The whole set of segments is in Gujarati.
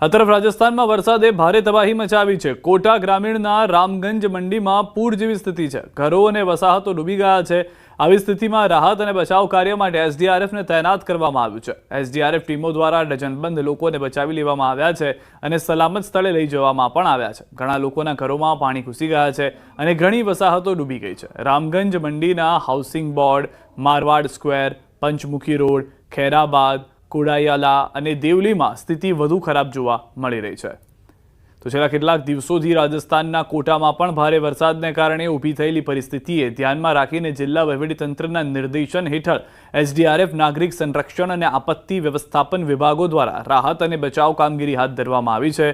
આ તરફ રાજસ્થાનમાં વરસાદે ભારે તબાહી મચાવી છે। કોટા ગ્રામીણના રામગંજ મંડીમાં પૂર જેવી સ્થિતિ છે। ઘરો અને વસાહતો ડૂબી ગયા છે। આવી સ્થિતિમાં રાહત અને બચાવ કાર્ય માટે એસડીઆરએફને તૈનાત કરવામાં આવ્યું છે। એસડીઆરએફ ટીમો દ્વારા ડઝનબંધ લોકોને બચાવી લેવામાં આવ્યા છે અને સલામત સ્થળે લઈ જવામાં પણ આવ્યા છે। ઘણા લોકોના ઘરોમાં પાણી ઘૂસી ગયા છે અને ઘણી વસાહતો ડૂબી ગઈ છે। રામગંજ મંડીના હાઉસિંગ બોર્ડ, મારવાડ સ્ક્વેર, પંચમુખી રોડ, ખેરાબાદ, કુડાયાલા અને દેવલીમાં સ્થિતિ વધુ ખરાબ જોવા મળી રહી છે। તો છેલ્લા કેટલાક દિવસોથી રાજસ્થાનના કોટામાં પણ ભારે વરસાદને કારણે ઊભી થયેલી પરિસ્થિતિએ ધ્યાનમાં રાખીને જિલ્લા વહીવટીતંત્રના નિર્દેશન હેઠળ એસડીઆરએફ, નાગરિક સંરક્ષણ અને આપત્તિ વ્યવસ્થાપન વિભાગો દ્વારા રાહત અને બચાવ કામગીરી હાથ ધરવામાં આવી છે।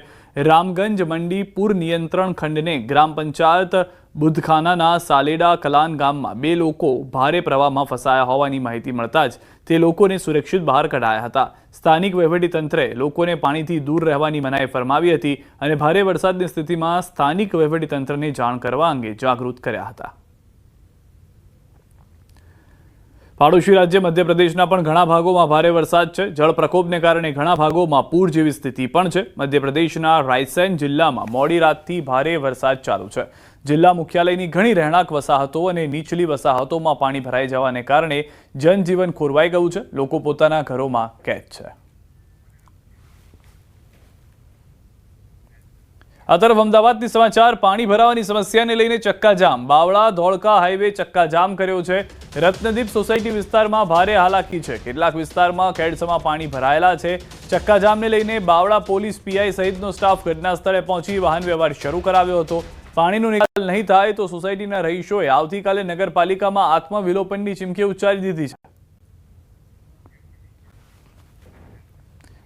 રામગંજ મંડી પૂર નિયંત્રણ ખંડને ગ્રામ પંચાયત બુધખાનાના સાલેડા કલાન ગામમાં 2 લોકો ભારે પ્રવાહમાં ફસાયા હોવાની માહિતી મળતા જ તે લોકોને સુરક્ષિત બહાર કઢાયા હતા। સ્થાનિક વહીવટીતંત્રે લોકોને પાણીથી દૂર રહેવાની મનાઈ ફરમાવી હતી અને ભારે વરસાદની સ્થિતિમાં સ્થાનિક વહીવટીતંત્રને જાણ કરવા અંગે જાગૃત કર્યા હતા। પાડોશી રાજ્ય મધ્યપ્રદેશના પણ ઘણા ભાગોમાં ભારે વરસાદ છે। જળ પ્રકોપને કારણે ઘણા ભાગોમાં પૂર જેવી સ્થિતિ પણ છે। મધ્યપ્રદેશના રાયસેન જિલ્લામાં મોડી રાતથી ભારે વરસાદ ચાલુ છે। જિલ્લા મુખ્યાલયની ઘણી રહેણાંક વસાહતો અને નીચલી વસાહતોમાં પાણી ભરાઈ જવાને કારણે જનજીવન ખોરવાઈ ગયું છે। લોકો પોતાના ઘરોમાં કેદ છે। આ તરફ અમદાવાદથી સમાચાર। પાણી ભરાવાની સમસ્યાને લઈને ચક્કાજામ। બાવળા ધોળકા હાઈવે ચક્કાજામ કર્યો છે। રત્નદીપ સોસાયટી વિસ્તારમાં ભારે હાલાકી છે। કેટલાક વિસ્તારમાં કેડસમાં પાણી ભરાયેલા છે। ચક્કાજામને લઈને બાવળા પોલીસ પીઆઈ સહિતનો સ્ટાફ ઘટના સ્થળે પહોંચી વાહન વ્યવહાર શરૂ કરાવ્યો હતો। પાણીનો નિકાલ નહીં થાય તો સોસાયટીના રહીશોએ આવતીકાલે નગરપાલિકામાં આત્મવિલોપનની ચીમકી ઉચ્ચારી દીધી છે।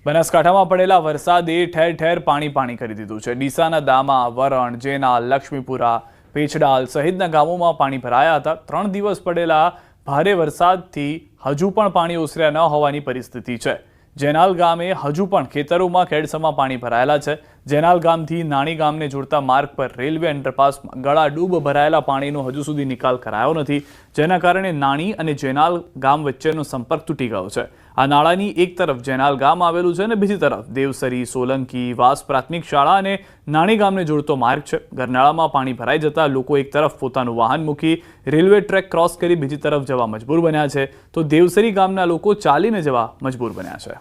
બનાસકાંઠામાં પડેલા વરસાદે ઠેર ઠેર પાણી કરી દીધું છે। ડીસાના દામા, વરણ, જેનાલ, લક્ષ્મીપુરા, પેછડાલ સહિતના ગામોમાં પાણી ભરાયા હતા। 3 દિવસ પડેલા ભારે વરસાદથી હજુ પણ પાણી ઓસર્યા ન હોવાની પરિસ્થિતિ છે। જેનાલ ગામે હજુ પણ ખેતરોમાં કેડસમાં પાણી ભરાયેલા છે। જેનાલ ગામથી નાની ગામને જોડતા માર્ગ પર રેલવે અંડરપાસમાં ગળાડૂબ ભરાયેલા પાણીનો હજુ સુધી નિકાલ કરાયો નથી, જેના કારણે નાની અને જેનાલ ગામ વચ્ચેનો સંપર્ક તૂટી ગયો છે। આ નાળાની એક તરફ જેનાલ ગામ આવેલું છે અને બીજી તરફ દેવસરી, સોલંકી, વાસ પ્રાથમિક શાળા અને નાની ગામને જોડતો માર્ગ છે। ગરનાળામાં પાણી ભરાઈ જતા લોકો એક તરફ પોતાનું વાહન મૂકી રેલવે ટ્રેક ક્રોસ કરી બીજી તરફ જવા મજબૂર બન્યા છે, તો દેવસરી ગામના લોકો ચાલીને જવા મજબૂર બન્યા છે।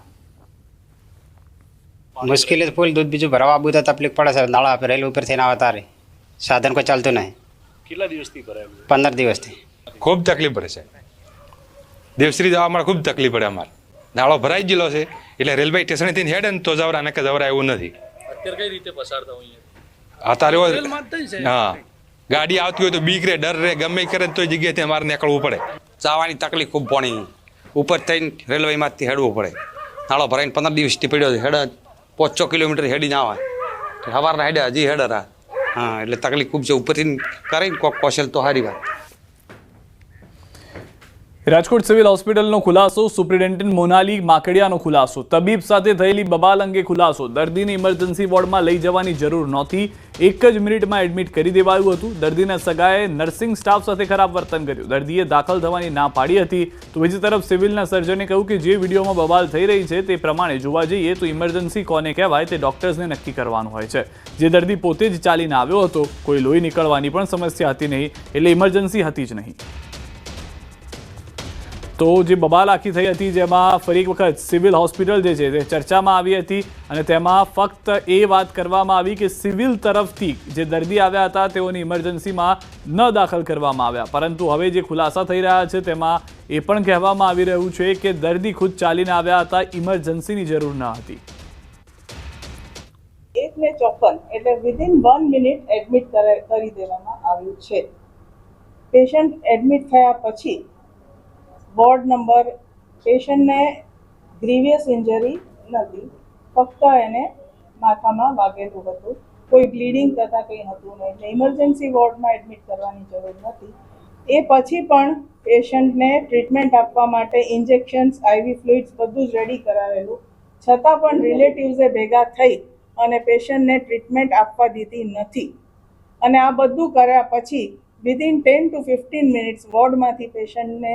मुश्किल फूल दूध बीजू भरवा आबू तो तकलीफ पड़े सर। नाला रेलवे पर थी ना अवता रे साधन को चलते नहीं। કેટલા દિવસથી ભરાય? 15 દિવસથી ખૂબ તકલીફ પડે છે। દેવશ્રી જવા માટે ખૂબ તકલીફ પડે। અમારે નાળો ભરાઈ ગયેલો છે એટલે રેલવે સ્ટેશનેથી હેડે ને તો જવરા નકે જવરા એવું નથી। અત્યારે કઈ રીતે પસાર થવું અહીંયા? અત્યારે હા ગાડી આવતી હોય તો બીક રે, ડર રે, ગમે કરે તો જગ્યાએથી અમારે નીકળવું પડે। જવાની તકલીફ ખૂબ પાણી ઉપર થઈને રેલવેમાંથી હેડવું પડે। નાળો ભરાઈને 15 દિવસથી પડ્યો છે। હેડ 500 કિલોમીટર હેડી ના આવે સવારના હેડે હજી હેડે રા। હા એટલે તકલીફ ખૂબ છે। ઉપરથી કરીને કોક કૌશલ તો સારી વાત। રાજકોટ સિવિલ હોસ્પિટલનો ખુલાસો, સુપ્રિન્ટેન્ડન્ટ મોનાલી માકડિયાનો ખુલાસો, તબીબ સાથે થયેલી બબાલ અંગે ખુલાસો। દર્દીને ઇમરજન્સી વોર્ડમાં લઈ જવાની જરૂર નહોતી, 1 જ મિનિટમાં એડમિટ કરી દેવાયું હતું। દર્દીના સગાએ નર્સિંગ સ્ટાફ સાથે ખરાબ વર્તન કર્યું। દર્દીએ દાખલ થવાની ના પાડી હતી, તો બીજી તરફ સિવિલના સર્જને કહ્યું કે જે વિડીયોમાં બબાલ થઈ રહી છે તે પ્રમાણે જોવા જઈએ તો ઇમરજન્સી કોને કહેવાય તે ડોક્ટર્સને નક્કી કરવાનું હોય છે। જે દર્દી પોતે જ ચાલીને આવ્યો હતો, કોઈ લોહી નીકળવાની પણ સમસ્યા હતી નહીં, એટલે ઇમરજન્સી હતી જ નહીં। તો જે બબાલ આખી થઈ હતી, જેમાં ફરી એક વખત સિવિલ હોસ્પિટલ જે છે તે ચર્ચામાં આવી હતી અને તેમાં ફક્ત એ વાત કરવામાં આવી કે સિવિલ તરફથી જે દર્દી આવ્યા હતા તેઓને ઇમરજન્સીમાં ન દાખલ કરવામાં આવ્યા, પરંતુ હવે જે ખુલાસા થઈ રહ્યા છે તેમાં એ પણ કહેવામાં આવી રહ્યું છે કે દર્દી ખુદ ચાલીને આવ્યા હતા, ઇમરજન્સીની જરૂર ન હતી। 1:54 એટલે વિધિન 1 મિનિટ એડમિટ કરી દેવામાં આવ્યું છે। પેશન્ટ એડમિટ થયા પછી વોર્ડ નંબર પેશન્ટને ગ્રીવિયસ ઇન્જરી નથી, ફક્ત એને માથામાં વાગેલું હતું, કોઈ બ્લીડિંગ તથા કંઈ હતું નહીં, એટલે ઇમરજન્સી વોર્ડમાં એડમિટ કરવાની જરૂર નથી। એ પછી પણ પેશન્ટને ટ્રીટમેન્ટ આપવા માટે ઇન્જેક્શન્સ, આઈવી ફ્લુઇડ્સ બધું જ રેડી કરાવેલું, છતાં પણ રિલેટિવ્સે ભેગા થઈ અને પેશન્ટને ટ્રીટમેન્ટ આપવા દીધી નથી। અને આ બધું કર્યા પછી વિધિન 10 to 15 મિનિટ્સ વોર્ડમાંથી પેશન્ટને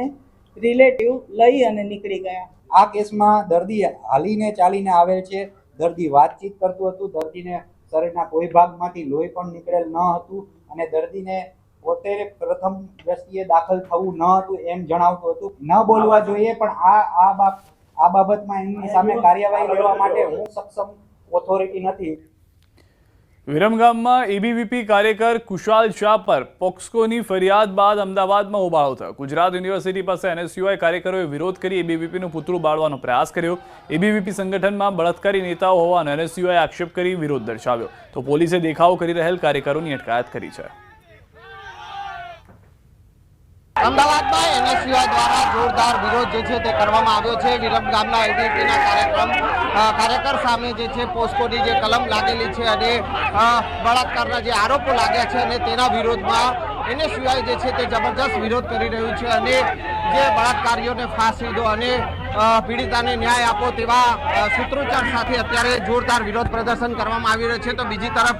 રિલેટિવ લઈ અને નીકળી ગયા। આ કેસમાં દર્દી હાલીને ચાલીને આવેલ છે, દર્દી વાતચીત કરતું હતું, દર્દીને શરીરના કોઈ ભાગમાંથી લોહી પણ નીકળેલ ન હતું અને દર્દીને પોતે પ્રથમ દ્રષ્ટિએ દાખલ થવું ન હતું એમ જણાવતું હતું. ન બોલવા જોઈએ, પણ આ બાબતમાં એમની સામે કાર્યવાહી લેવા માટે હું સક્ષમ ઓથોરિટી નથી. વિરમગામમાં એબીવીપી કાર્યકર કુશાલ શાહ પર પોક્સકોની ફરિયાદ બાદ અમદાવાદમાં હોબાળો થયો. ગુજરાત યુનિવર્સિટી પાસે એનએસયુઆઈ કાર્યકરોએ વિરોધ કરી એબીવીપીનું પુતળું બાળવાનો પ્રયાસ કર્યો. એબીવીપી સંગઠનમાં બળાત્કારી નેતાઓ હોવાનો એનએસયુઆઈ આક્ષેપ કરી વિરોધ દર્શાવ્યો, તો પોલીસે દેખાવો કરી રહેલ કાર્યકરોની અટકાયત કરી છે. અમદાવાદમાં એનએસયુઆઈ દ્વારા જોરદાર વિરોધ જે છે તે કરવામાં આવ્યો છે. વિરમગામના એબીવીપીના કાર્યકર સામે જે છે પોસ્કોની જે કલમ લાગેલી છે અને બળાત્કારના જે આરોપો લાગ્યા છે અને તેના વિરોધમાં એનએસયુઆઈ જે છે તે જબરજસ્ત વિરોધ કરી રહ્યું છે અને જે બળાત્કારીઓને ફાંસી દો અને પીડિતાને ન્યાય આપો તેવા સૂત્રોચ્ચાર સાથે અત્યારે જોરદાર વિરોધ પ્રદર્શન કરવામાં આવી રહ્યું છે. તો બીજી તરફ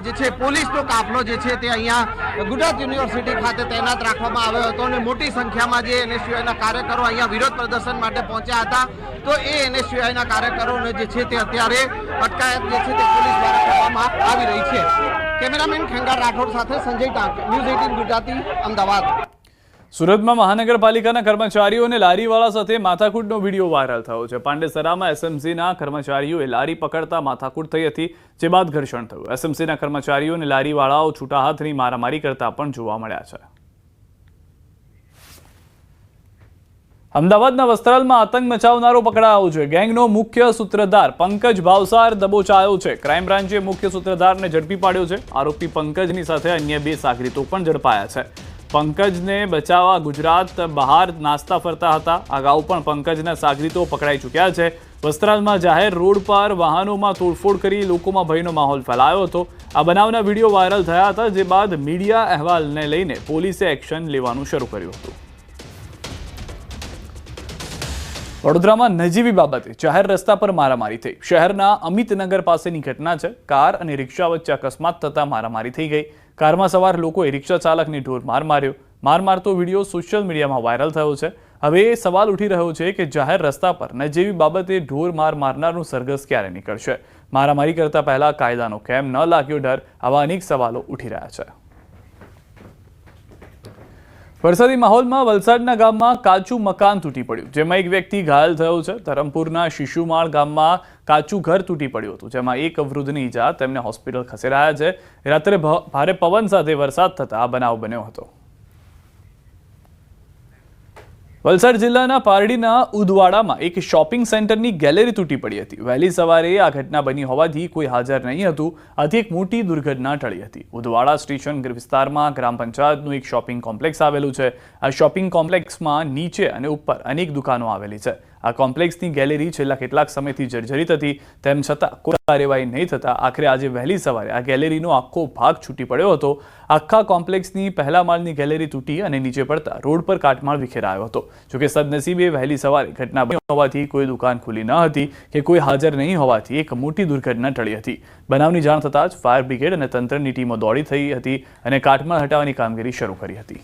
જે છે પોલીસનો કાફલો જે છે તે અહીંયા ગુજરાત યુનિવર્સિટી ખાતે તૈનાત રાખવામાં આવ્યો હતો અને મોટી સંખ્યામાં જે એનએસયુઆઈના કાર્યકરો અહીંયા વિરોધ પ્રદર્શન માટે પહોંચ્યા હતા. તો એ એનએસયુઆઈના કાર્યકરોને જે છે તે અત્યારે અટકાયત જે છે તે પોલીસ દ્વારા કરવામાં આવી રહી છે. કેમેરામેન ખેંગાર રાઠોડ સાથે સંજય ટાંક, ન્યૂઝ 18 ગુજરાતી, અમદાવાદ. સુરતમાં મહાનગરપાલિકાના કર્મચારીઓ અને લારીવાળા સાથે માથાકૂટનો વિડીયો વાયરલ થયો છે. પાંડેસરામાં એસએમસીના કર્મચારીઓએ લારી પકડતા માથાકૂટ થઈ હતી, જે બાદ ઘર્ષણ થયું. એસએમસીના કર્મચારીઓ અને લારીવાળાઓ છૂટા હાથની મારામારી કરતા પણ જોવા મળ્યા છે. અમદાવાદના વસ્ત્રાલમાં આતંક મચાવનારો પકડાયો છે. ગેંગનો મુખ્ય સૂત્રધાર પંકજ ભાવસાર દબોચાયો છે. ક્રાઇમ બ્રાન્ચે મુખ્ય સૂત્રધારને ઝડપી પાડ્યો છે. આરોપી પંકજની સાથે અન્ય 2 સાગરીતો પણ ઝડપાયા છે. પંકજને બચાવવા ગુજરાત બહાર નાસ્તા ફરતા હતા. અગાઉ પણ પંકજના સાગરીતો પકડાઈ ચૂક્યા છે. વસ્ત્રાલમાં જાહેર રોડ પર વાહનોમાં તોડફોડ કરી લોકોમાં ભયનો માહોલ ફેલાયો હતો. આ બનાવના વિડીયો વાયરલ થયા હતા, જે બાદ મીડિયા અહેવાલને લઈને પોલીસે એક્શન લેવાનું શરૂ કર્યું હતું. વડોદરામાં નજીવી બાબતે જાહેર રસ્તા પર મારામારી થઈ. શહેરના અમિતનગર પાસેની ઘટના છે. કાર અને રિક્ષા વચ્ચે અકસ્માત થતા મારામારી થઈ ગઈ. કારમાં સવાર લોકોએ રિક્ષા ચાલકને ઢોર માર માર્યો. માર મારતો વિડીયો સોશિયલ મીડિયામાં વાયરલ થયો છે. હવે એ સવાલ ઉઠી રહ્યો છે કે જાહેર રસ્તા પર નજીવી બાબતે ઢોર માર મારનારનું સરઘસ ક્યારે નીકળશે? મારામારી કરતા પહેલા કાયદાનો કેમ ન લાગ્યો ડર? આવા અનેક સવાલો ઉઠી રહ્યા છે. વરસાદી માહોલમાં વલસાડના ગામમાં કાચું મકાન તૂટી પડ્યું, જેમાં એક વ્યક્તિ ઘાયલ થયો છે. ધરમપુરના શિશુમાળ ગામમાં કાચું ઘર તૂટી પડ્યું હતું, જેમાં એક વૃદ્ધની ઈજા. તેમને હોસ્પિટલ ખસેડાયા છે. રાત્રે ભારે પવન સાથે વરસાદ થતા આ બનાવ બન્યો હતો. વલસાડ જિલ્લાના પારડીના ઉદવાડામાં એક શોપિંગ સેન્ટરની ગેલેરી તૂટી પડી હતી. વહેલી સવારે આ ઘટના બની હોવાથી કોઈ હાજર નહીં હતું. આથી એક મોટી દુર્ઘટના ટળી હતી. ઉદવાડા સ્ટેશન વિસ્તારમાં ગ્રામ પંચાયતનું એક શોપિંગ કોમ્પ્લેક્સ આવેલું છે. આ શોપિંગ કોમ્પ્લેક્સમાં નીચે અને ઉપર અનેક દુકાનો આવેલી છે. આ કોમ્પ્લેક્સની ગેલેરી છેલ્લા કેટલાક સમયથી જર્જરિત હતી. તેમ છતાં કોઈ કાર્યવાહી નહીં થતા આખરે આજે વહેલી સવારે આ ગેલેરીનો આખો ભાગ છૂટી પડ્યો હતો. આખા કોમ્પ્લેક્સની પહેલા માળની ગેલેરી તૂટી અને નીચે પડતા રોડ પર કાટમાળ વિખેરાયો હતો. જોકે સદનસીબે વહેલી સવારે ઘટના બની હોવાથી કોઈ દુકાન ખુલ્લી ન હતી કે કોઈ હાજર નહીં હોવાથી એક મોટી દુર્ઘટના ટળી હતી. બનાવની જાણ થતાં જ ફાયર બ્રિગેડ અને તંત્રની ટીમો દોડી થઈ હતી અને કાટમાળ હટાવવાની કામગીરી શરૂ કરી હતી.